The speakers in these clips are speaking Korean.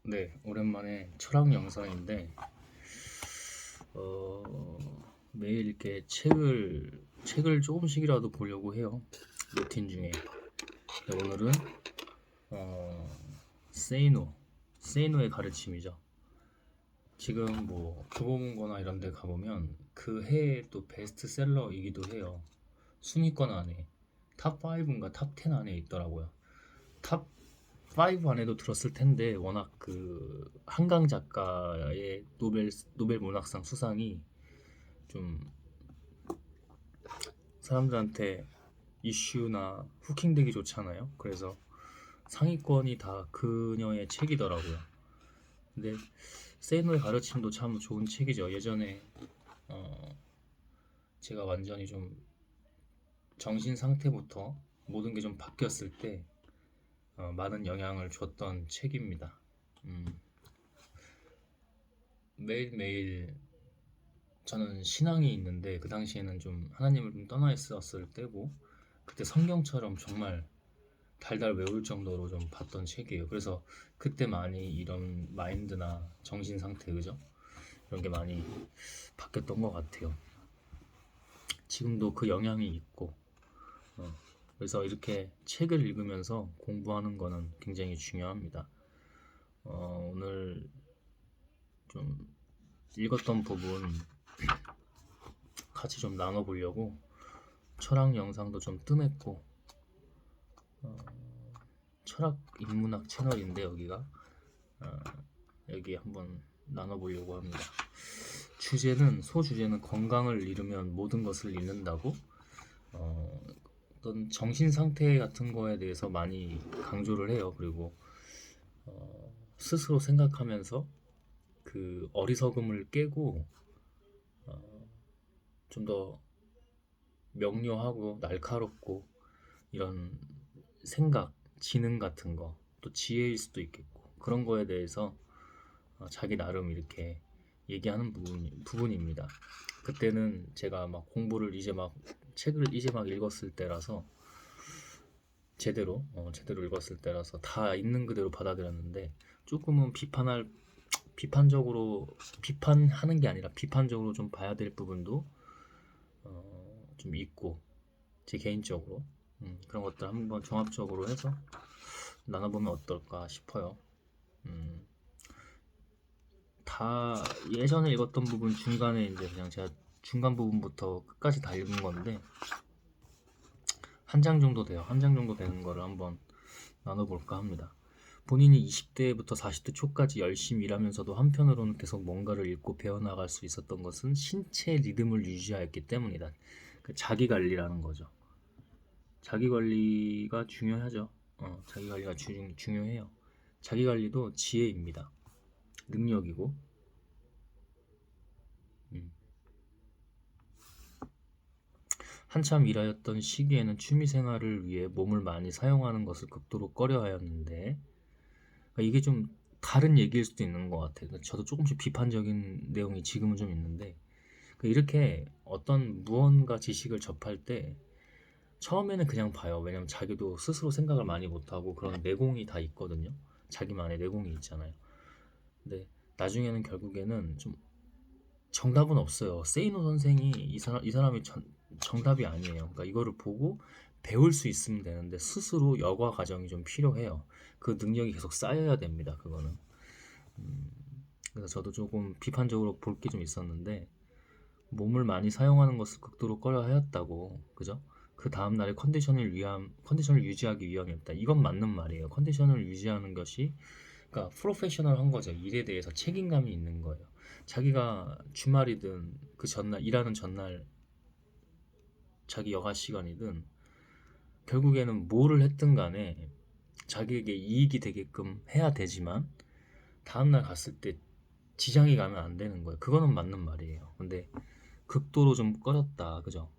네, 오랜만에 철학 영상인데 매일 이렇게 책을 조금씩이라도 보려고 해요. 루틴 중에. 근데 오늘은 어, 세이노, 세이노의 가르침이죠. 지금 뭐 교보문고나 이런 데 가보면 그 해의 또 베스트셀러이기도 해요. 순위권 안에 탑 5인가 탑 10 안에 있더라고요. 탑 5 안에도 들었을 텐데 워낙 그 한강 작가의 노벨 문학상 수상이 좀 사람들한테 이슈나 후킹되기 좋잖아요. 그래서 상위권이 다 그녀의 책이더라고요. 근데 세이노의 가르침도 참 좋은 책이죠. 예전에 어, 제가 완전히 좀 정신 상태부터 모든 게 좀 바뀌었을 때 많은 영향을 줬던 책입니다. 음, 매일매일 저는 신앙이 있는데 그 당시에는 좀 하나님을 좀 떠나 있었을 때고 그때 성경처럼 정말 달달 외울 정도로 좀 봤던 책이에요. 그래서 그때 많이 이런 마인드나 정신 상태, 그죠? 이런 게 많이 바뀌었던 것 같아요. 지금도 그 영향이 있고, 어, 그래서 이렇게 책을 읽으면서 공부하는 거는 굉장히 중요합니다. 오늘 좀 읽었던 부분 같이 좀 나눠보려고 철학 영상도 좀 뜸했고, 어, 철학 인문학 채널인데 여기가 어, 여기 한번 나눠보려고 합니다. 소주제는 건강을 잃으면 모든 것을 잃는다고 어, 어떤 정신 상태 같은 거에 대해서 많이 강조를 해요. 그리고 스스로 생각하면서 그 어리석음을 깨고 좀 더 명료하고 날카롭고 이런 생각, 지능 같은 거, 또 지혜일 수도 있겠고 그런 거에 대해서 자기 나름 이렇게 얘기하는 부분입니다. 그때는 제가 막 공부를 이제 막 책을 이제 막 읽었을 때라서 제대로 읽었을 때라서 다 있는 그대로 받아들였는데 조금은 비판하는 게 아니라 비판적으로 좀 봐야 될 부분도 좀 있고 제 개인적으로 그런 것들 한번 종합적으로 해서 나눠보면 어떨까 싶어요. 음, 다 예전에 읽었던 부분 중간에 이제 그냥 제가 중간 부분부터 끝까지 다 읽은 건데 한 장 정도 돼요. 한 장 정도 되는 거를 한번 나눠볼까 합니다. 본인이 20대부터 40대 초까지 열심히 일하면서도 한편으로는 계속 뭔가를 읽고 배워나갈 수 있었던 것은 신체 리듬을 유지하였기 때문이다. 그 자기 관리라는 거죠. 자기 관리가 중요하죠. 자기 관리가 중요해요. 자기 관리도 지혜입니다. 능력이고. 음. 한참 일하였던 시기에는 취미 생활을 위해 몸을 많이 사용하는 것을 극도로 꺼려하였는데 그러니까 이게 좀 다른 얘기일 수도 있는 것 같아요. 그러니까 저도 조금씩 비판적인 내용이 지금은 좀 있는데 그러니까 이렇게 어떤 무언가 지식을 접할 때 처음에는 그냥 봐요. 왜냐면 자기도 스스로 생각을 많이 못하고 그런 내공이 다 있거든요. 자기만의 내공이 있잖아요. 근데 나중에는 결국에는 좀 정답은 없어요. 세이노 선생이 이 사람이 정답이 아니에요. 그러니까 이거를 보고 배울 수 있으면 되는데 스스로 여과 과정이 좀 필요해요. 그 능력이 계속 쌓여야 됩니다. 그거는. 그래서 저도 조금 비판적으로 볼 게 좀 있었는데 몸을 많이 사용하는 것을 극도로 꺼려하였다고, 그죠? 그 다음 날에 컨디션을 유지하기 위함이었다. 이건 맞는 말이에요. 컨디션을 유지하는 것이, 그러니까 프로페셔널한 거죠. 일에 대해서 책임감이 있는 거예요. 자기가 주말이든 그 전날 일하는 전날 자기 여가 시간이든 결국에는 뭐를 했든 간에 자기에게 이익이 되게끔 해야 되지만 다음날 갔을 때 지장이 가면 안 되는 거예요. 그거는 맞는 말이에요. 근데 극도로 좀 꺼렸다, 그죠?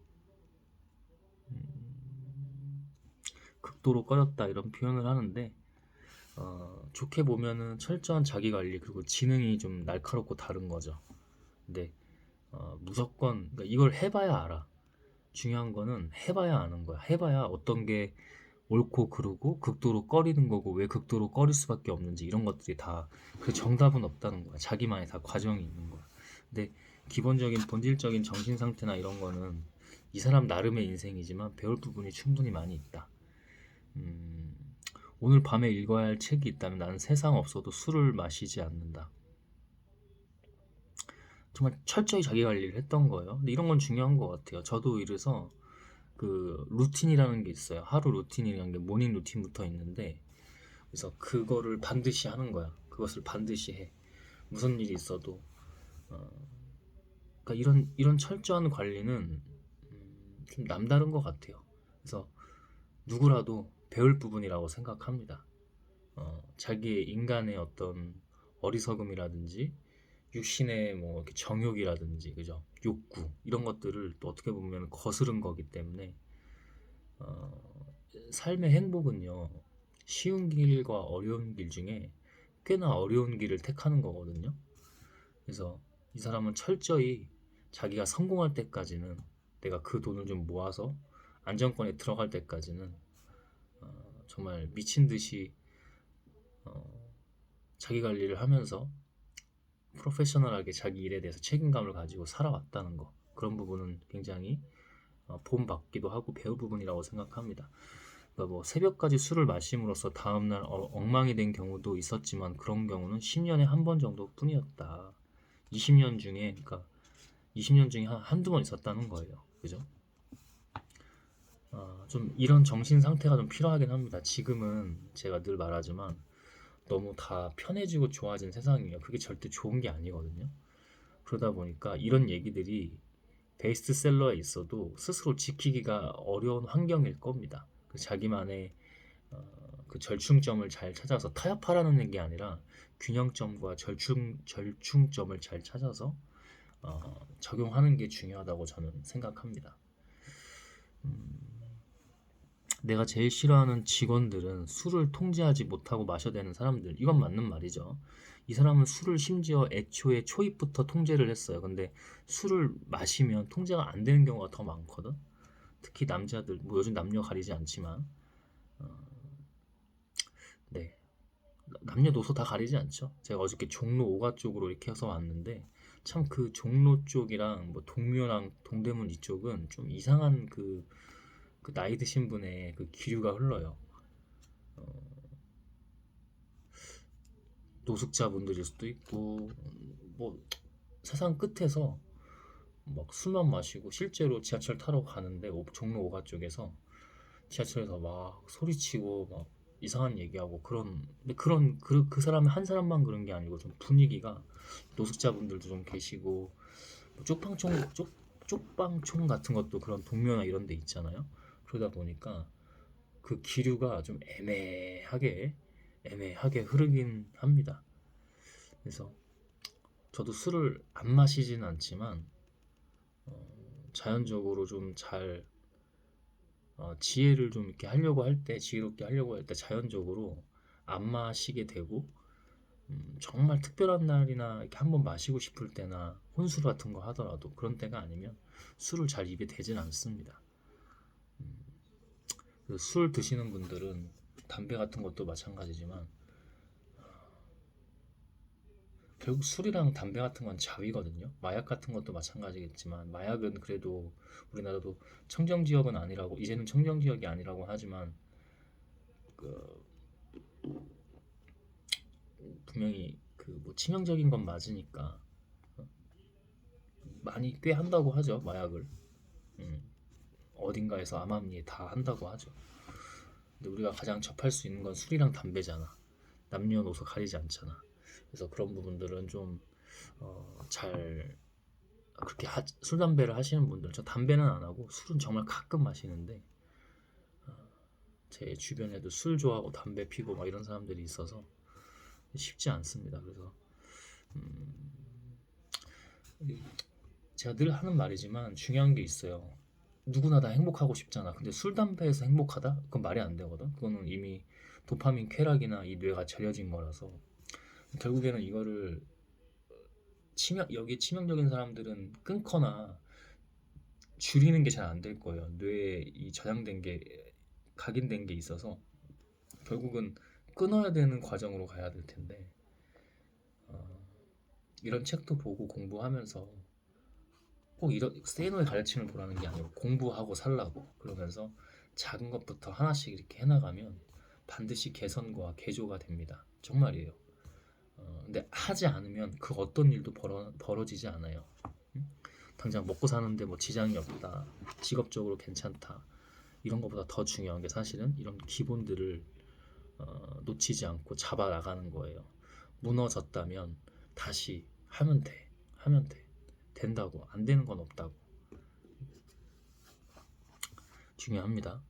극도로 꺼렸다 이런 표현을 하는데 좋게 보면은 철저한 자기 관리 그리고 지능이 좀 날카롭고 다른 거죠. 근데 무조건 그러니까 이걸 해봐야 알아. 중요한 거는 해봐야 아는 거야. 해봐야 어떤 게 옳고 그르고 극도로 꺼리는 거고 왜 극도로 꺼릴 수밖에 없는지 이런 것들이 다 그 정답은 없다는 거야. 자기만의 다 과정이 있는 거야. 근데 기본적인 본질적인 정신 상태나 이런 거는 이 사람 나름의 인생이지만 배울 부분이 충분히 많이 있다. 음, 오늘 밤에 읽어야 할 책이 있다면 나는 세상 없어도 술을 마시지 않는다. 정말 철저히 자기 관리를 했던 거예요. 근데 이런 건 중요한 것 같아요. 저도 이래서 그 루틴이라는 게 있어요. 하루 루틴이라는 게 모닝 루틴부터 있는데 그래서 그거를 반드시 하는 거야. 그것을 반드시 해. 무슨 일이 있어도 어, 그러니까 이런 철저한 관리는 좀 남다른 것 같아요. 그래서 누구라도 배울 부분이라고 생각합니다. 자기의 인간의 어떤 어리석음이라든지 육신의 뭐 이렇게 정욕이라든지 그죠? 욕구 이런 것들을 또 어떻게 보면 거스른 거기 때문에 어, 삶의 행복은요 쉬운 길과 어려운 길 중에 꽤나 어려운 길을 택하는 거거든요. 그래서 이 사람은 철저히 자기가 성공할 때까지는 내가 그 돈을 좀 모아서 안정권에 들어갈 때까지는 정말 미친 듯이 어, 자기 관리를 하면서 프로페셔널하게 자기 일에 대해서 책임감을 가지고 살아왔다는 거 그런 부분은 굉장히 본받기도 하고 배울 부분이라고 생각합니다. 그러니까 뭐 새벽까지 술을 마심으로써 다음날 엉망이 된 경우도 있었지만 그런 경우는 10년에 한 번 정도 뿐이었다. 20년 중에 그러니까 20년 중에 한두 번 있었다는 거예요. 그죠? 좀 이런 정신 상태가 좀 필요하긴 합니다. 지금은 제가 늘 말하지만 너무 다 편해지고 좋아진 세상이에요. 그게 절대 좋은 게 아니거든요. 그러다 보니까 이런 얘기들이 베스트셀러에 있어도 스스로 지키기가 어려운 환경일 겁니다. 그 자기만의 그 절충점을 잘 찾아서 타협하라는 게 아니라 균형점과 절충점을 잘 찾아서 적용하는 게 중요하다고 저는 생각합니다. 내가 제일 싫어하는 직원들은 술을 통제하지 못하고 마셔대는 사람들. 이건 맞는 말이죠. 이 사람은 술을 심지어 애초에 초입부터 통제를 했어요. 근데 술을 마시면 통제가 안 되는 경우가 더 많거든. 특히 남자들, 뭐 요즘 남녀 가리지 않지만, 네. 남녀노소 다 가리지 않죠. 제가 어저께 종로 5가 쪽으로 이렇게 해서 왔는데, 참 그 종로 쪽이랑 뭐 동묘랑 동대문 이쪽은 좀 이상한 그 나이 드신 분의 그 기류가 흘러요. 노숙자분들일 수도 있고 뭐 세상 끝에서 막 술만 마시고 실제로 지하철 타러 가는데 종로 5가 쪽에서 지하철에서 막 소리치고 막 이상한 얘기하고 그런 근데 그 사람 한 사람만 그런 게 아니고 좀 분위기가 노숙자분들도 좀 계시고 뭐 쪽방촌 같은 것도 그런 동묘나 이런 데 있잖아요. 그러다 보니까 그 기류가 좀 애매하게 흐르긴 합니다. 그래서 저도 술을 안 마시진 않지만 자연적으로 좀 잘 지혜를 좀 이렇게 하려고 할 때 지혜롭게 하려고 할 때 자연적으로 안 마시게 되고 정말 특별한 날이나 이렇게 한번 마시고 싶을 때나 혼술 같은 거 하더라도 그런 때가 아니면 술을 잘 입에 대진 않습니다. 술 드시는 분들은 담배 같은 것도 마찬가지지만 결국 술이랑 담배 같은 건 자위거든요. 마약 같은 것도 마찬가지겠지만 마약은 그래도 우리나라도 청정 지역은 아니라고 이제는 청정 지역이 아니라고 하지만 그 분명히 그 뭐 치명적인 건 맞으니까 많이 꽤 한다고 하죠 마약을. 음, 어딘가에서 암암리에 다 한다고 하죠. 근데 우리가 가장 접할 수 있는 건 술이랑 담배잖아. 남녀노소 가리지 않잖아. 그래서 그런 부분들은 좀 잘 그렇게 술 담배를 하시는 분들 저 담배는 안 하고 술은 정말 가끔 마시는데 제 주변에도 술 좋아하고 담배 피고 막 이런 사람들이 있어서 쉽지 않습니다. 그래서 제가 늘 하는 말이지만 중요한 게 있어요. 누구나 다 행복하고 싶잖아. 근데 술, 담배에서 행복하다? 그건 말이 안 되거든. 그거는 이미 도파민 쾌락이나 이 뇌가 절여진 거라서 결국에는 이거를 여기 치명적인 사람들은 끊거나 줄이는 게 잘 안 될 거예요. 뇌에 이 저장된 게 각인된 게 있어서 결국은 끊어야 되는 과정으로 가야 될 텐데 어, 이런 책도 보고 공부하면서 꼭 이런 세이노의 가르침을 보라는 게 아니고 공부하고 살라고 그러면서 작은 것부터 하나씩 이렇게 해나가면 반드시 개선과 개조가 됩니다. 정말이에요. 근데 하지 않으면 그 어떤 일도 벌어지지 않아요. 응? 당장 먹고 사는데 뭐 지장이 없다, 직업적으로 괜찮다 이런 것보다 더 중요한 게 사실은 이런 기본들을 놓치지 않고 잡아 나가는 거예요. 무너졌다면 다시 하면 돼, 하면 돼, 된다고 안 되는 건 없다고 중요합니다.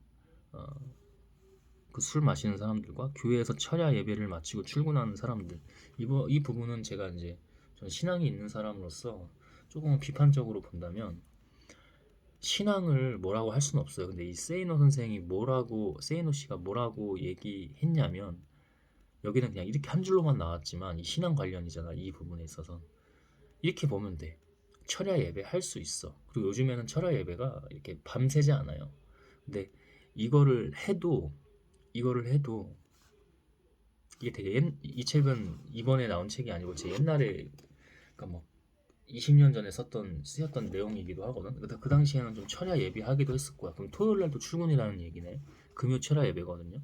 그 술 마시는 사람들과 교회에서 철야 예배를 마치고 출근하는 사람들 이 부분은 제가 이제 전 신앙이 있는 사람으로서 조금 비판적으로 본다면 신앙을 뭐라고 할 수는 없어요. 근데 이 세이노 선생이 세이노 씨가 뭐라고 얘기했냐면 여기는 그냥 이렇게 한 줄로만 나왔지만 이 신앙 관련이잖아. 이 부분에 있어서 이렇게 보면 돼. 철야 예배 할 수 있어. 그리고 요즘에는 철야 예배가 이렇게 밤새지 않아요. 근데 이거를 해도 이거를 해도 이게 이 책은 이번에 나온 책이 아니고 제 옛날에 그러니까 뭐 20년 전에 쓰였던 내용이기도 하거든. 그 당시에는 좀 철야 예배하기도 했을 거야. 그럼 토요일 날도 출근이라는 얘기네. 금요 철야 예배거든요.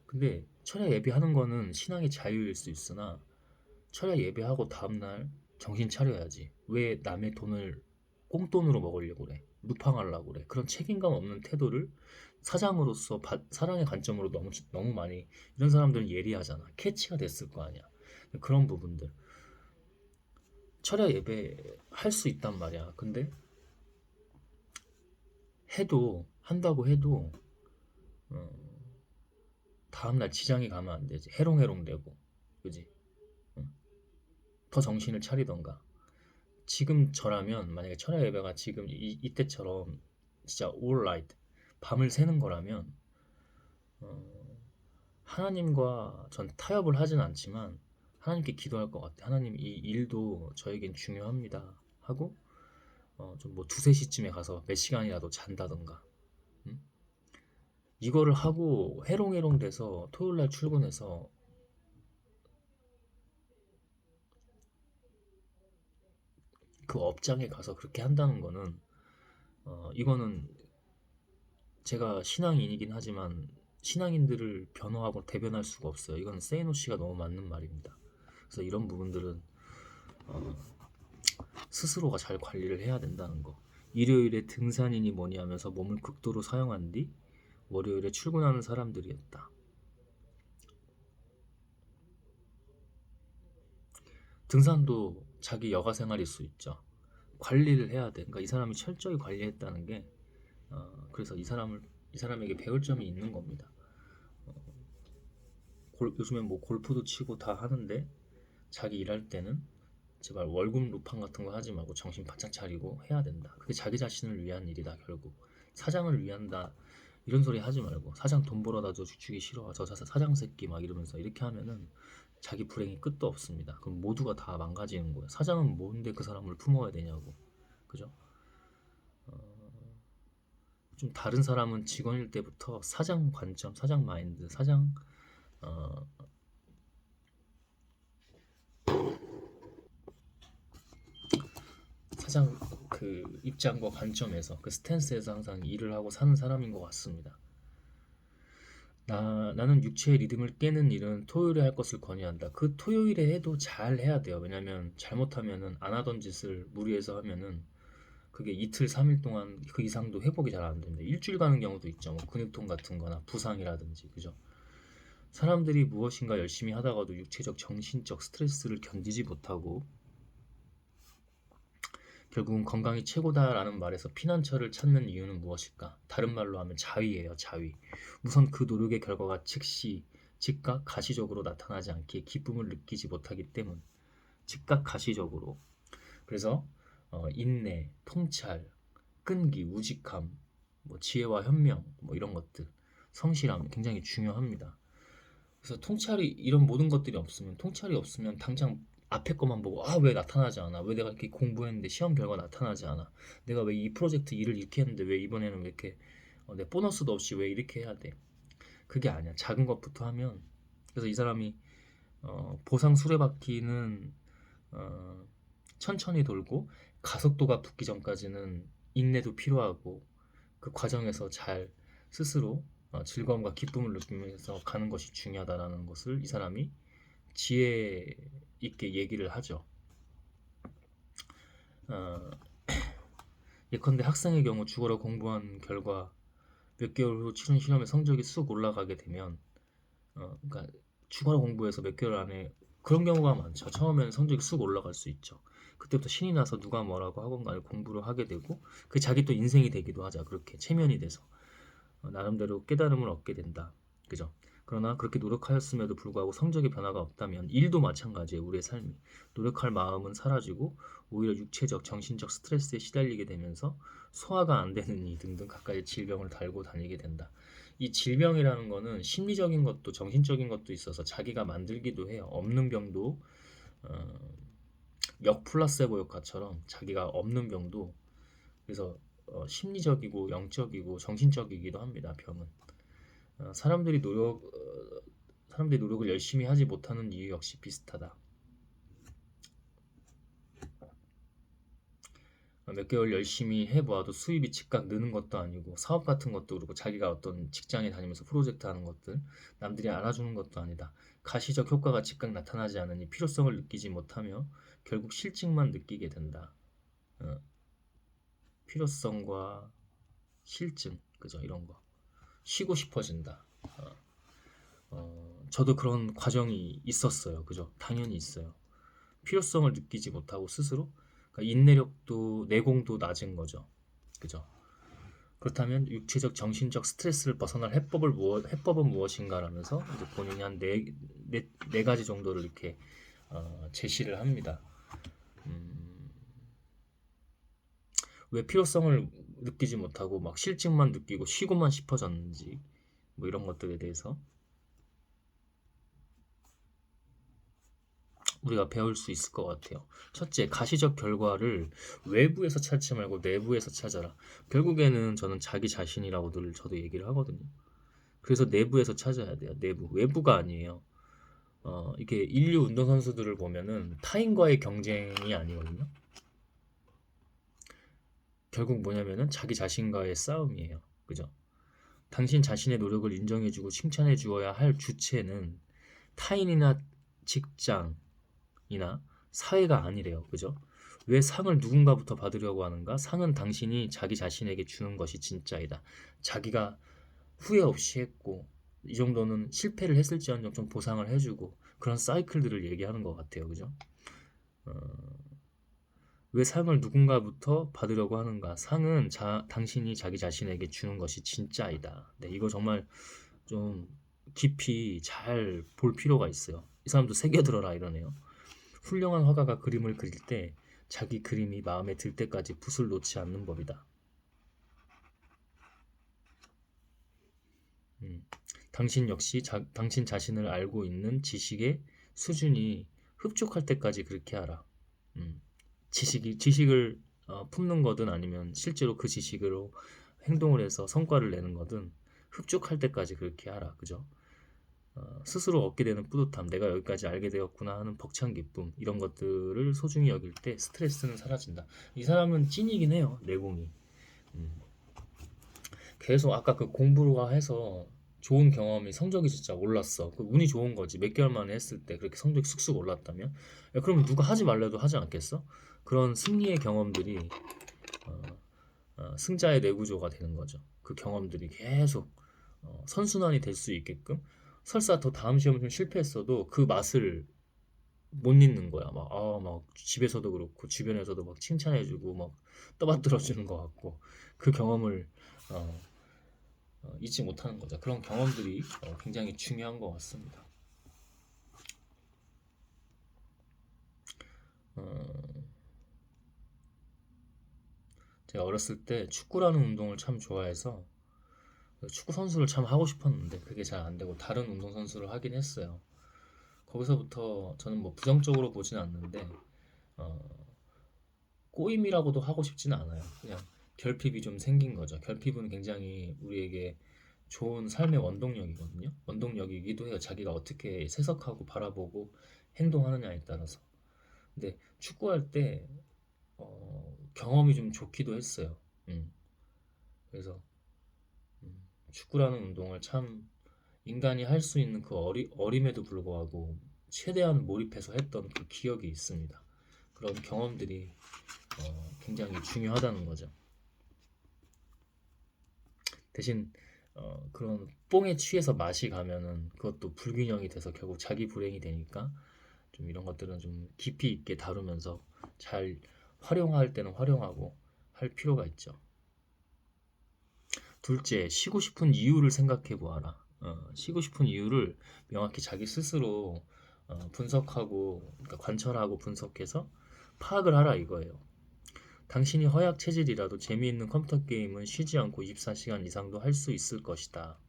근데 철야 예배하는 거는 신앙의 자유일 수 있으나 철야 예배하고 다음날 정신 차려야지. 왜 남의 돈을 꽁돈으로 먹으려고 그래? 루팡하려고 그래? 그런 책임감 없는 태도를 사장으로서 사랑의 관점으로 너무 많이 이런 사람들은 예리하잖아. 캐치가 됐을 거 아니야. 그런 부분들. 철야 예배 할 수 있단 말이야. 근데 한다고 해도 어, 다음날 지장이 가면 안 되지. 해롱해롱 되고, 그지? 응? 더 정신을 차리던가. 지금 저라면 만약에 철야 예배가 지금 이때처럼 진짜 all night 밤을 새는 거라면 어, 하나님과 전 타협을 하진 않지만 하나님께 기도할 것 같아. 하나님 이 일도 저에겐 중요합니다. 하고 좀 뭐 두세 시쯤에 가서 몇 시간이라도 잔다던가. 응? 이거를 하고 해롱해롱 돼서 토요일날 출근해서 그 업장에 가서 그렇게 한다는 거는 이거는 제가 신앙인이긴 하지만 신앙인들을 변호하고 대변할 수가 없어요. 이건 세이노 씨가 너무 맞는 말입니다. 그래서 이런 부분들은 어, 스스로가 잘 관리를 해야 된다는 거. 일요일에 등산이니 뭐니 하면서 몸을 극도로 사용한 뒤 월요일에 출근하는 사람들이었다. 등산도 자기 여가 생활일 수 있죠. 관리를 해야 돼. 그러니까 이 사람이 철저히 관리했다는 게 그래서 이 사람에게 배울 점이 있는 겁니다. 요즘엔 뭐 골프도 치고 다 하는데 자기 일할 때는 제발 월급 루팡 같은 거 하지 말고 정신 바짝 차리고 해야 된다. 그게 자기 자신을 위한 일이다 결국. 사장을 위한다 이런 소리 하지 말고 사장 돈 벌어다 줘 주기 싫어 저 사장 새끼 막 이러면서 이렇게 하면은 자기 불행이 끝도 없습니다. 그럼 모두가 다 망가지는 거예요. 사장은 뭔데 그 사람을 품어야 되냐고. 그죠? 좀 다른 사람은 직원일 때부터 사장 관점, 사장 마인드, 어, 사장 그 입장과 관점에서 그 스탠스에서 항상 일을 하고 사는 사람인 것 같습니다. 나는 육체의 리듬을 깨는 일은 토요일에 할 것을 권유한다. 그 토요일에 해도 잘 해야 돼요. 왜냐면 잘못하면은 안 하던 짓을 무리해서 하면은 그게 이틀, 3일 동안 그 이상도 회복이 잘 안 됩니다. 일주일 가는 경우도 있죠. 뭐 근육통 같은 거나 부상이라든지. 그죠? 사람들이 무엇인가 열심히 하다가도 육체적, 정신적 스트레스를 견디지 못하고 결국은 건강이 최고다라는 말에서 피난처를 찾는 이유는 무엇일까? 다른 말로 하면 자위예요, 자위. 우선 그 노력의 결과가 즉각 가시적으로 나타나지 않기에 기쁨을 느끼지 못하기 때문. 즉각 가시적으로. 그래서 인내, 통찰, 끈기, 우직함, 뭐 지혜와 현명, 뭐 이런 것들, 성실함 굉장히 중요합니다. 그래서 이런 모든 것들이 없으면 통찰이 없으면 당장 앞에 것만 보고 왜 나타나지 않아? 왜 내가 이렇게 공부했는데 시험 결과 나타나지 않아? 내가 왜 이 프로젝트 일을 이렇게 했는데 왜 이번에는 왜 이렇게 내 보너스도 없이 왜 이렇게 해야 돼? 그게 아니야. 작은 것부터 하면. 그래서 이 사람이 보상 수레바퀴는 어, 천천히 돌고 가속도가 붙기 전까지는 인내도 필요하고 그 과정에서 잘 스스로 즐거움과 기쁨을 느끼면서 가는 것이 중요하다라는 것을 이 사람이 지혜 있게 얘기를 하죠. 어, 예컨대 학생의 경우 죽어라 공부한 결과 몇 개월 후 치른 시험에 성적이 쑥 올라가게 되면 그러니까 죽어라 공부해서 몇 개월 안에 그런 경우가 많죠. 처음에는 성적이 쑥 올라갈 수 있죠. 그때부터 신이 나서 누가 뭐라고 하건 간에 공부를 하게 되고 그 자기 또 인생이 되기도 하자. 그렇게 체면이 돼서 나름대로 깨달음을 얻게 된다. 그죠? 그러나 그렇게 노력하였음에도 불구하고 성적의 변화가 없다면 일도 마찬가지예요. 우리의 삶이. 노력할 마음은 사라지고 오히려 육체적, 정신적 스트레스에 시달리게 되면서 소화가 안 되는 이 등등 각가지 질병을 달고 다니게 된다. 이 질병이라는 거는 심리적인 것도 정신적인 것도 있어서 자기가 만들기도 해요. 없는 병도 어, 역플라세보 효과처럼 자기가 없는 병도 그래서 심리적이고 영적이고 정신적이기도 합니다. 병은. 사람들이 노력을 열심히 하지 못하는 이유 역시 비슷하다. 몇 개월 열심히 해보아도 수입이 즉각 느는 것도 아니고 사업 같은 것도 그렇고 자기가 어떤 직장에 다니면서 프로젝트 하는 것들 남들이 알아주는 것도 아니다. 가시적 효과가 즉각 나타나지 않으니 필요성을 느끼지 못하며 결국 실증만 느끼게 된다. 어, 필요성과 실증, 그죠? 이런 거. 쉬고 싶어진다. 저도 그런 과정이 있었어요. 그죠? 당연히 있어요. 필요성을 느끼지 못하고 스스로 그러니까 인내력도 내공도 낮은 거죠. 그죠? 그렇다면 육체적, 정신적 스트레스를 벗어날 해법은 무엇인가라면서 이제 본인이 한 네 가지 정도를 이렇게 제시를 합니다. 왜 필요성을 느끼지 못하고 막 실증만 느끼고 쉬고만 싶어졌는지 뭐 이런 것들에 대해서 우리가 배울 수 있을 것 같아요. 첫째, 가시적 결과를 외부에서 찾지 말고 내부에서 찾아라. 결국에는 저는 자기 자신이라고 늘 저도 얘기를 하거든요. 그래서 내부에서 찾아야 돼요. 내부, 외부가 아니에요. 이게 인류 운동선수들을 보면은 타인과의 경쟁이 아니거든요. 결국 뭐냐면은 자기 자신과의 싸움이에요. 그죠? 당신 자신의 노력을 인정해주고 칭찬해 주어야 할 주체는 타인이나 직장, 이나 사회가 아니래요. 그죠? 왜 상을 누군가부터 받으려고 하는가? 상은 당신이 자기 자신에게 주는 것이 진짜이다. 자기가 후회 없이 했고 이 정도는 실패를 했을지언정 좀 보상을 해주고 그런 사이클들을 얘기하는 것 같아요. 그죠? 어, 왜 상을 누군가부터 받으려고 하는가? 상은 당신이 자기 자신에게 주는 것이 진짜이다. 네, 이거 정말 좀 깊이 잘 볼 필요가 있어요. 이 사람도 새겨들어라 이러네요. 훌륭한 화가가 그림을 그릴 때 자기 그림이 마음에 들 때까지 붓을 놓지 않는 법이다. 당신 역시 당신 자신을 알고 있는 지식의 수준이 흡족할 때까지 그렇게 하라. 지식을 품는 거든 아니면 실제로 그 지식으로 행동을 해서 성과를 내는 거든 흡족할 때까지 그렇게 하라. 그죠? 스스로 얻게 되는 뿌듯함, 내가 여기까지 알게 되었구나 하는 벅찬 기쁨, 이런 것들을 소중히 여길 때 스트레스는 사라진다. 이 사람은 찐이긴 해요, 내공이. 음. 계속 아까 그 공부가 해서 좋은 경험이 성적이 진짜 올랐어. 그 운이 좋은 거지. 몇 개월 만에 했을 때 그렇게 성적이 쑥쑥 올랐다면, 야, 그러면 누가 하지 말래도 하지 않겠어? 그런 승리의 경험들이 어, 승자의 뇌구조가 되는 거죠. 그 경험들이 계속 선순환이 될 수 있게끔 설사 더 다음 시험을 좀 실패했어도 그 맛을 못 잊는 거야. 막 집에서도 그렇고 주변에서도 막 칭찬해주고 막 떠받들어주는 것 같고 그 경험을 어, 잊지 못하는 거죠. 그런 경험들이 굉장히 중요한 것 같습니다. 어, 제가 어렸을 때 축구라는 운동을 참 좋아해서 축구 선수를 참 하고 싶었는데 그게 잘 안 되고 다른 운동 선수를 하긴 했어요. 거기서부터 저는 뭐 부정적으로 보진 않는데 어, 꼬임이라고도 하고 싶지는 않아요. 그냥 결핍이 좀 생긴 거죠. 결핍은 굉장히 우리에게 좋은 삶의 원동력이거든요. 원동력이기도 해요. 자기가 어떻게 세석하고 바라보고 행동하느냐에 따라서. 근데 축구할 때 경험이 좀 좋기도 했어요. 음, 그래서 축구라는 운동을 참 인간이 할 수 있는 그 어림에도 불구하고 최대한 몰입해서 했던 그 기억이 있습니다. 그런 경험들이 굉장히 중요하다는 거죠. 대신 그런 뽕에 취해서 맛이 가면은 그것도 불균형이 돼서 결국 자기 불행이 되니까 좀 이런 것들은 좀 깊이 있게 다루면서 잘 활용할 때는 활용하고 할 필요가 있죠. 둘째, 쉬고 싶은 이유를 생각해 보아라. 쉬고 싶은 이유를 명확히 자기 스스로 분석하고, 그러니까 관찰하고 분석해서 파악을 하라 이거예요. 당신이 허약 체질이라도 재미있는 컴퓨터 게임은 쉬지 않고 24시간 이상도 할 수 있을 것이다.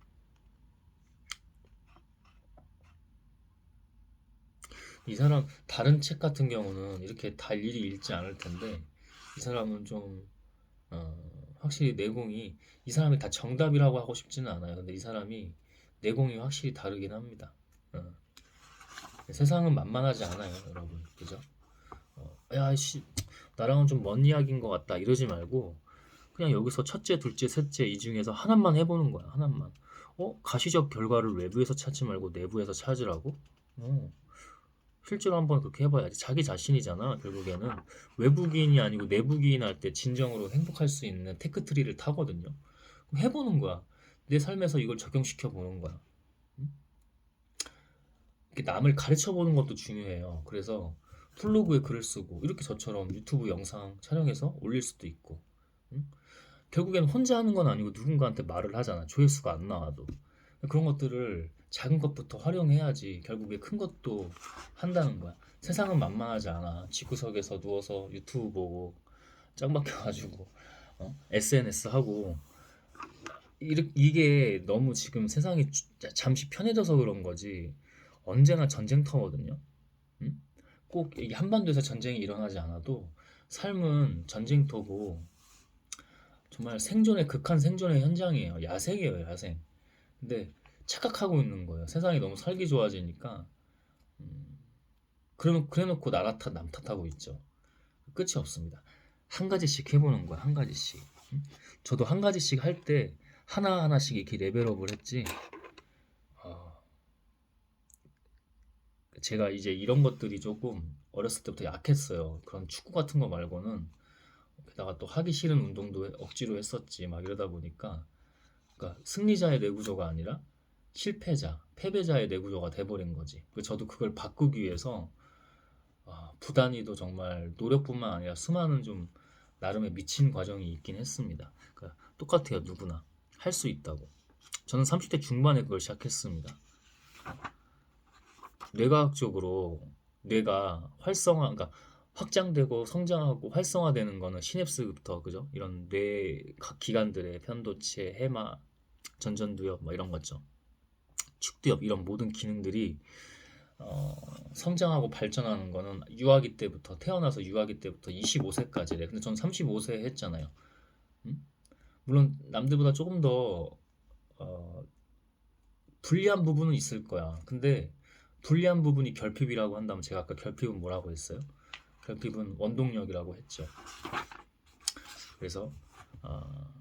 이 사람 다른 책 같은 경우는 이렇게 다 일일이 읽지 않을 텐데 이 사람은 좀 확실히 내공이 이 사람이 다 정답이라고 하고 싶지는 않아요. 근데 이 사람이 내공이 확실히 다르긴 합니다. 어, 세상은 만만하지 않아요, 여러분. 그죠? 야, 씨, 나랑은 좀 먼 이야기인 것 같다. 이러지 말고 그냥 여기서 첫째, 둘째, 셋째 이 중에서 하나만 해보는 거야. 하나만. 가시적 결과를 외부에서 찾지 말고 내부에서 찾으라고? 어, 실제로 한번 그렇게 해봐야지. 자기 자신이잖아, 결국에는. 외부기인이 아니고 내부기인 할 때 진정으로 행복할 수 있는 테크트리를 타거든요. 그럼 해보는 거야. 내 삶에서 이걸 적용시켜 보는 거야. 응? 이렇게 남을 가르쳐 보는 것도 중요해요. 그래서 플로그에 글을 쓰고, 이렇게 저처럼 유튜브 영상 촬영해서 올릴 수도 있고. 응? 결국에는 혼자 하는 건 아니고 누군가한테 말을 하잖아. 조회수가 안 나와도. 그런 것들을 작은 것부터 활용해야지 결국에 큰 것도 한다는 거야. 세상은 만만하지 않아. 집구석에서 누워서 유튜브 보고 짱 박혀가지고 SNS 하고 이게 너무 지금 세상이 잠시 편해져서 그런 거지. 언제나 전쟁터거든요. 응? 꼭 이게 한반도에서 전쟁이 일어나지 않아도 삶은 전쟁터고 정말 생존의 극한 생존의 현장이에요. 야생이에요, 야생. 근데 착각하고 있는 거예요. 세상이 너무 살기 좋아지니까 그래놓고 나라 탓, 남 탓하고 있죠. 끝이 없습니다. 한 가지씩 해보는 거야, 한 가지씩. 저도 한 가지씩 할 때 하나하나씩 이렇게 레벨업을 했지. 어, 제가 이제 이런 것들이 조금 어렸을 때부터 약했어요. 그런 축구 같은 거 말고는 게다가 또 하기 싫은 운동도 억지로 했었지. 막 이러다 보니까 그러니까 승리자의 뇌구조가 아니라 실패자, 패배자의 뇌구조가 돼버린 거지. 저도 그걸 바꾸기 위해서 부단히도 정말 노력뿐만 아니라 수많은 좀 나름의 미친 과정이 있긴 했습니다. 그러니까 똑같아요, 누구나 할 수 있다고. 저는 30대 중반에 그걸 시작했습니다. 뇌과학적으로 뇌가 그러니까 확장되고 성장하고 활성화되는 거는 시냅스부터 그죠? 이런 뇌 각 기관들의 편도체, 해마, 전전두엽 뭐 이런 거죠. 축두엽 이런 모든 기능들이 어, 성장하고 발전하는 거는 유아기 때부터 태어나서 유아기 때부터 25세까지래. 근데 전 35세 했잖아요. 음? 물론 남들보다 조금 더 어, 불리한 부분은 있을 거야. 근데 불리한 부분이 결핍이라고 한다면 제가 아까 결핍은 뭐라고 했어요? 결핍은 원동력이라고 했죠. 그래서 어,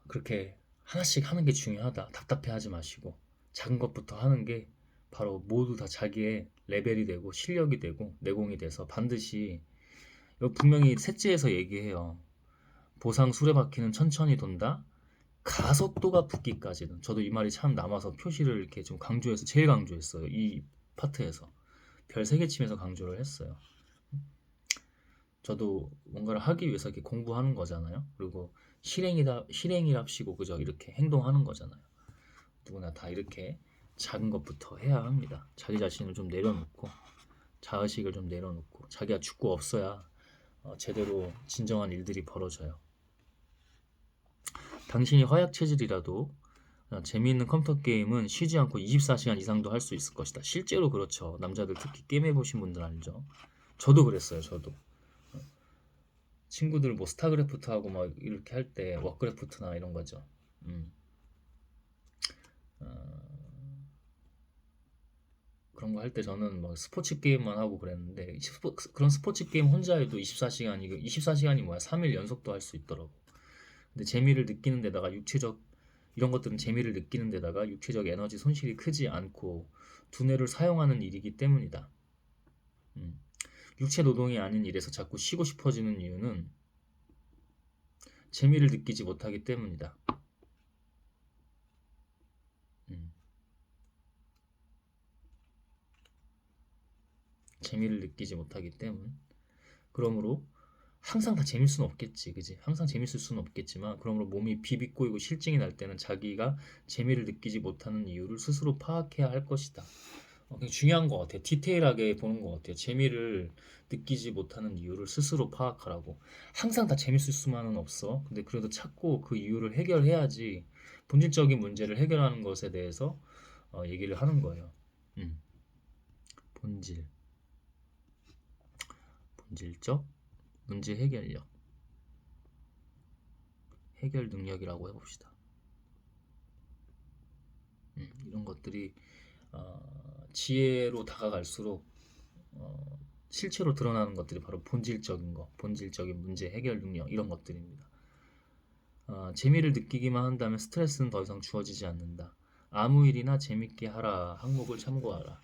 그렇게 하나씩 하는 게 중요하다. 답답해하지 마시고 작은 것부터 하는 게 바로 모두 다 자기의 레벨이 되고 실력이 되고 내공이 돼서 반드시 이거 분명히 셋째에서 얘기해요. 보상 수레바퀴는 천천히 돈다. 가속도가 붙기까지는. 저도 이 말이 참 남아서 표시를 이렇게 좀 강조해서 제일 강조했어요. 이 파트에서 별 3개 치면서 강조를 했어요. 저도 뭔가를 하기 위해서 이렇게 공부하는 거잖아요. 그리고 실행이랍시고 그죠? 이렇게 행동하는 거잖아요. 누구나 다 이렇게 작은 것부터 해야 합니다. 자기 자신을 좀 내려놓고 자의식을 좀 내려놓고 자기가 죽고 없어야 제대로 진정한 일들이 벌어져요. 당신이 허약 체질이라도 재미있는 컴퓨터 게임은 쉬지 않고 24시간 이상도 할 수 있을 것이다. 실제로 그렇죠. 남자들 특히 게임 해보신 분들 알죠? 저도 그랬어요. 저도 친구들 뭐 스타크래프트 하고 막 이렇게 할 때 워크래프트나 이런 거죠. 어, 그런 거 할 때 저는 뭐 스포츠 게임만 하고 그랬는데 그런 스포츠 게임 혼자 해도 24시간이 24시간이 뭐야? 3일 연속도 할 수 있더라고. 근데 재미를 느끼는 데다가 육체적 이런 것들은 재미를 느끼는 데다가 육체적 에너지 손실이 크지 않고 두뇌를 사용하는 일이기 때문이다. 음. 육체 노동이 아닌 일에서 자꾸 쉬고 싶어지는 이유는 재미를 느끼지 못하기 때문이다. 음. 재미를 느끼지 못하기 때문. 그러므로 항상 다 재밌을 수는 없겠지, 그지? 항상 재밌을 수는 없겠지만, 그러므로 몸이 비비꼬이고 실증이 날 때는 자기가 재미를 느끼지 못하는 이유를 스스로 파악해야 할 것이다. 굉장히 중요한 것 같아요. 디테일하게 보는 것 같아요. 재미를 느끼지 못하는 이유를 스스로 파악하라고. 항상 다 재밌을 수만은 없어. 근데 그래도 찾고 그 이유를 해결해야지 본질적인 문제를 해결하는 것에 대해서 얘기를 하는 거예요. 본질, 본질적 문제 해결력, 해결 능력이라고 해봅시다. 이런 것들이 지혜로 다가갈수록 실체로 드러나는 것들이 바로 본질적인 거, 본질적인 문제 해결 능력 이런 것들입니다. 재미를 느끼기만 한다면 스트레스는 더 이상 주어지지 않는다. 아무 일이나 재밌게 하라 항목을 참고하라.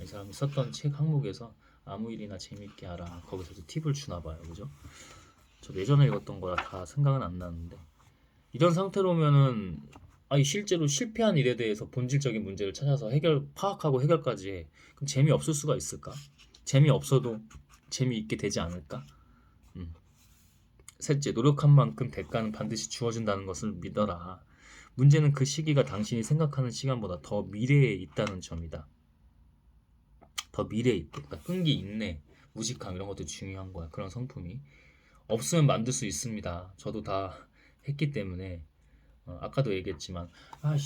이 사람이 썼던 책 항목에서 아무 일이나 재밌게 하라 거기서도 팁을 주나 봐요, 그죠? 저 예전에 읽었던 거라 다 생각은 안 나는데 이런 상태로면은 실제로 실패한 일에 대해서 본질적인 문제를 찾아서 파악하고 해결까지 해. 그럼 재미없을 수가 있을까? 재미없어도 재미있게 되지 않을까? 음. 셋째, 노력한 만큼 대가는 반드시 주어진다는 것을 믿어라. 문제는 그 시기가 당신이 생각하는 시간보다 더 미래에 있다는 점이다. 더 미래에 있대. 그러니까 끈기, 인내, 무식함 이런 것도 중요한 거야. 그런 성품이. 없으면 만들 수 있습니다. 저도 다 했기 때문에 아까도 얘기했지만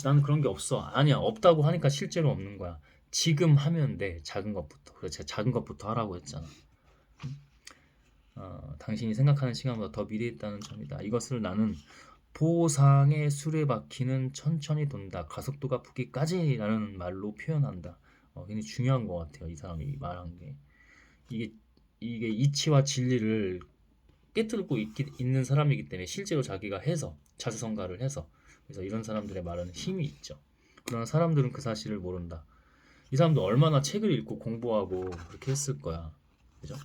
나는 그런 게 없어. 아니야, 없다고 하니까 실제로 없는 거야. 지금 하면 돼. 작은 것부터. 그래서 제가 작은 것부터 하라고 했잖아. 당신이 생각하는 시간보다 더 미래에 있다는 점이다. 이것을 나는 보상의 수레바퀴는 천천히 돈다. 가속도가 붙기까지라는 말로 표현한다. 굉장히 중요한 것 같아요. 이 사람이 말한 게. 이게, 이게 이치와 진리를 깨뜨리고 있는 사람이기 때문에 실제로 자기가 해서 자수성가를 해서 그래서 이런 사람들의 말은 힘이 있죠. 그러나 사람들은 그 사실을 모른다. 이 사람도 얼마나 책을 읽고 공부하고 그렇게 했을 거야. 그죠?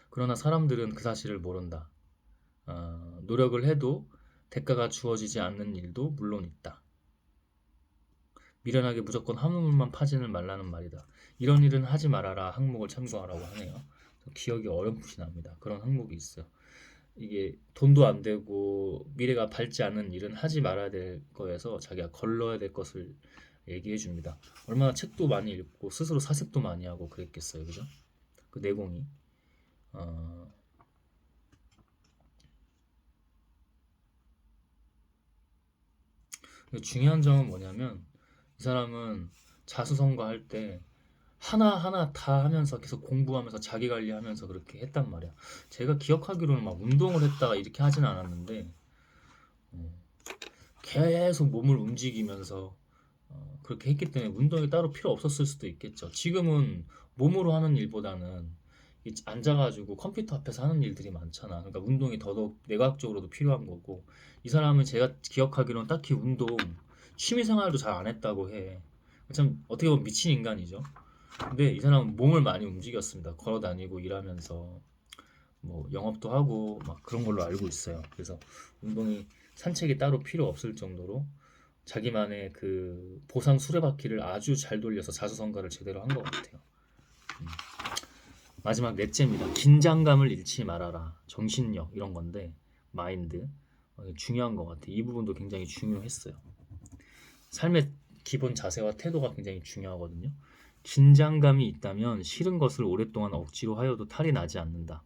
그러나 사람들은 그 사실을 모른다. 노력을 해도 대가가 주어지지 않는 일도 물론 있다. 미련하게 무조건 한우물만 파지는 말라는 말이다. 이런 일은 하지 말아라 항목을 참고하라고 하네요. 기억이 어렴풋이 납니다. 그런 항목이 있어요. 이게 돈도 안 되고 미래가 밝지 않은 일은 하지 말아야 될 거여서 자기가 걸러야 될 것을 얘기해 줍니다. 얼마나 책도 많이 읽고 스스로 사색도 많이 하고 그랬겠어요, 그죠? 그 내공이. 어, 중요한 점은 뭐냐면 이 사람은 자수성가할 때 하나하나 다 하면서 계속 공부하면서 자기 관리하면서 그렇게 했단 말이야. 제가 기억하기로는 막 운동을 했다가 이렇게 하진 않았는데 어, 계속 몸을 움직이면서 그렇게 했기 때문에 운동이 따로 필요 없었을 수도 있겠죠. 지금은 몸으로 하는 일보다는 앉아가지고 컴퓨터 앞에서 하는 일들이 많잖아. 그러니까 운동이 더더욱 내과학적으로도 필요한 거고 이 사람은 제가 기억하기로는 딱히 운동 취미 생활도 잘 안 했다고 해. 참 어떻게 보면 미친 인간이죠. 근데 이 사람은 몸을 많이 움직였습니다. 걸어 다니고 일하면서 뭐 영업도 하고 막 그런 걸로 알고 있어요. 그래서 운동이 산책이 따로 필요 없을 정도로 자기만의 그 보상 수레바퀴를 아주 잘 돌려서 자수성가를 제대로 한 것 같아요. 음. 마지막 넷째입니다. 긴장감을 잃지 말아라. 정신력 이런 건데 마인드 중요한 것 같아요. 이 부분도 굉장히 중요했어요. 삶의 기본 자세와 태도가 굉장히 중요하거든요. 긴장감이 있다면 싫은 것을 오랫동안 억지로 하여도 탈이 나지 않는다.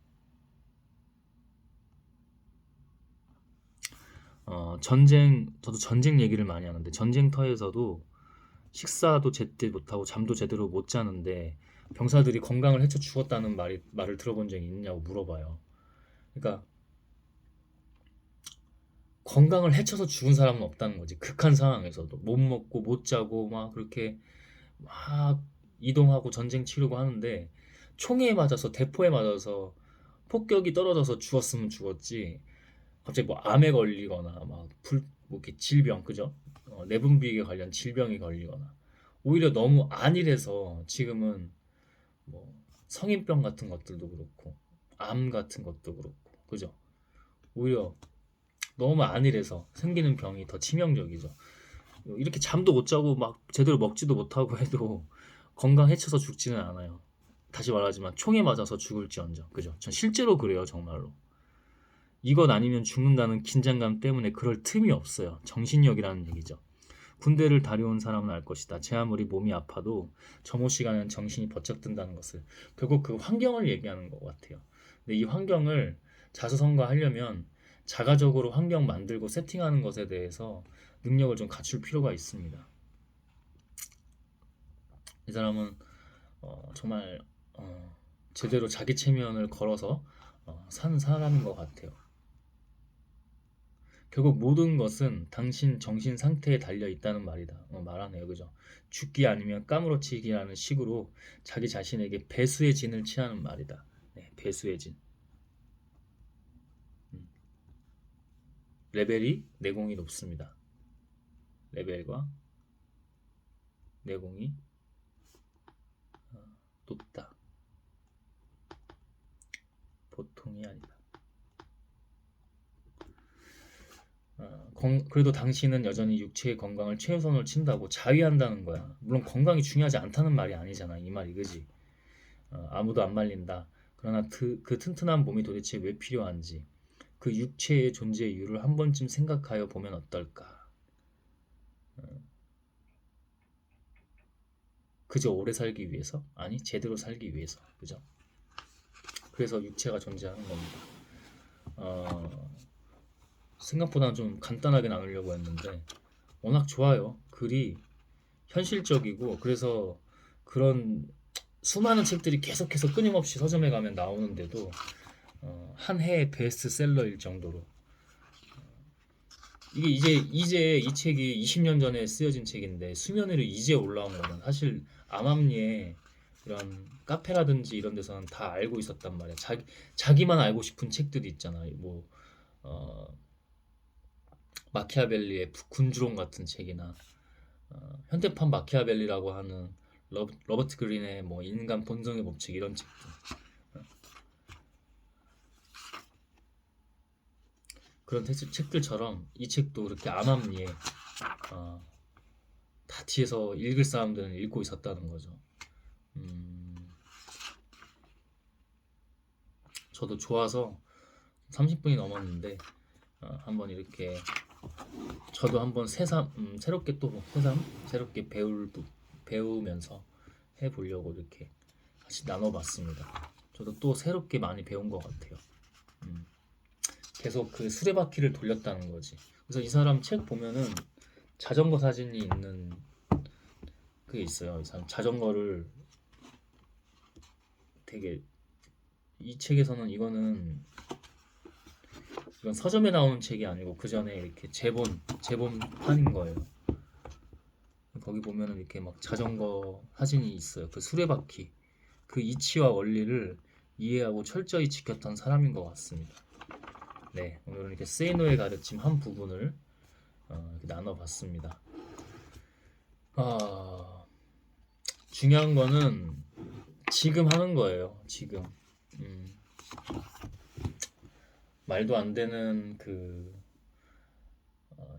저도 전쟁 얘기를 많이 하는데 전쟁터에서도 식사도 제때 못하고 잠도 제대로 못 자는데 병사들이 건강을 해쳐 죽었다는 말을 들어본 적이 있냐고 물어봐요. 그러니까 건강을 해쳐서 죽은 사람은 없다는 거지. 극한 상황에서도 못 먹고 못 자고 막 그렇게 막 이동하고 전쟁 치르고 하는데 총에 맞아서 대포에 맞아서 폭격이 떨어져서 죽었으면 죽었지. 갑자기 뭐 암에 걸리거나 뭐 이렇게 질병 그죠? 내분비에 관련 질병이 걸리거나 오히려 너무 안일해서 지금은 뭐 성인병 같은 것들도 그렇고 암 같은 것도 그렇고 그죠? 오히려 너무 안일해서 생기는 병이 더 치명적이죠. 이렇게 잠도 못 자고 막 제대로 먹지도 못하고 해도 건강 해쳐서 죽지는 않아요. 다시 말하지만 총에 맞아서 죽을지언정 그죠? 전 실제로 그래요 정말로. 이것 아니면 죽는다는 긴장감 때문에 그럴 틈이 없어요. 정신력이라는 얘기죠. 군대를 다녀온 사람은 알 것이다. 제 아무리 몸이 아파도 점호 시간은 정신이 번쩍 든다는 것을. 결국 그 환경을 얘기하는 것 같아요. 근데 이 환경을 자수성가하려면 자가적으로 환경 만들고 세팅하는 것에 대해서 능력을 좀 갖출 필요가 있습니다. 이 사람은 정말 제대로 자기 체면을 걸어서 산 사람인 것 같아요. 결국 모든 것은 당신 정신 상태에 달려 있다는 말이다. 말하네요. 그죠? 죽기 아니면 까무러치기라는 식으로 자기 자신에게 배수의 진을 취하는 말이다. 네, 배수의 진. 음, 레벨이 내공이 높습니다. 레벨과 내공이 높다. 보통이 아니다. 그래도 당신은 여전히 육체의 건강을 최우선으로 친다고 자위한다는 거야. 물론 건강이 중요하지 않다는 말이 아니잖아. 이 말이 그지? 아무도 안 말린다. 그러나 그 튼튼한 몸이 도대체 왜 필요한지 그 육체의 존재 이유를 한 번쯤 생각하여 보면 어떨까? 그저 오래 살기 위해서? 아니, 제대로 살기 위해서. 그죠? 그래서 육체가 존재하는 겁니다. 어, 생각보다는 좀 간단하게 나누려고 했는데 워낙 좋아요. 글이 현실적이고 그래서 그런 수많은 책들이 계속해서 끊임없이 서점에 가면 나오는데도 한 해의 베스트셀러일 정도로 이게 이제 이 책이 20년 전에 쓰여진 책인데 수면 위로 이제 올라온 거는 사실 암암리에 이런 카페라든지 이런 데서는 다 알고 있었단 말이야. 자기만 알고 싶은 책들이 있잖아. 뭐 어, 마키아벨리의 군주론 같은 책이나 현대판 마키아벨리라고 하는 러버트 그린의 뭐 인간 본성의 법칙 이런 책들. 그런 책들처럼 이 책도 그렇게 암암리에 어, 다 뒤에서 읽을 사람들은 읽고 있었다는 거죠. 음, 저도 좋아서 30분이 넘었는데 한번 이렇게 저도 한번 새롭게 또 새롭게 배우면서 해보려고 이렇게 같이 나눠봤습니다. 저도 또 새롭게 많이 배운 것 같아요. 음, 계속 그 수레바퀴를 돌렸다는 거지. 그래서 이 사람 책 보면은 자전거 사진이 있는 그게 있어요. 이 사람 자전거를 되게 이 책에서는 이건 서점에 나오는 책이 아니고 그 전에 이렇게 제본판인 거예요. 거기 보면은 이렇게 막 자전거 사진이 있어요. 그 수레바퀴 그 이치와 원리를 이해하고 철저히 지켰던 사람인 것 같습니다. 네, 오늘은 이렇게 세이노의 가르침 한 부분을 이렇게 나눠봤습니다. 아, 중요한 거는 지금 하는 거예요. 지금. 음, 말도 안 되는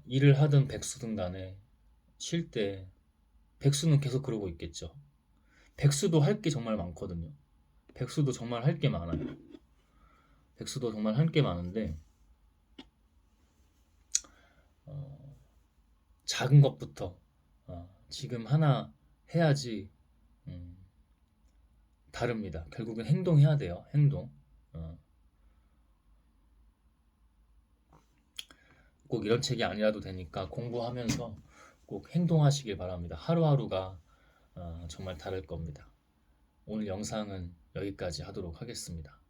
일을 하든 백수든 간에 쉴 때 백수는 계속 그러고 있겠죠. 백수도 할 게 정말 많거든요. 백수도 정말 할 게 많아요. 백수도 정말 할 게 많은데 어, 작은 것부터 지금 하나 해야지 음, 다릅니다. 결국엔 행동해야 돼요. 행동. 어, 꼭 이런 책이 아니라도 되니까 공부하면서 꼭 행동하시길 바랍니다. 하루하루가 정말 다를 겁니다. 오늘 영상은 여기까지 하도록 하겠습니다.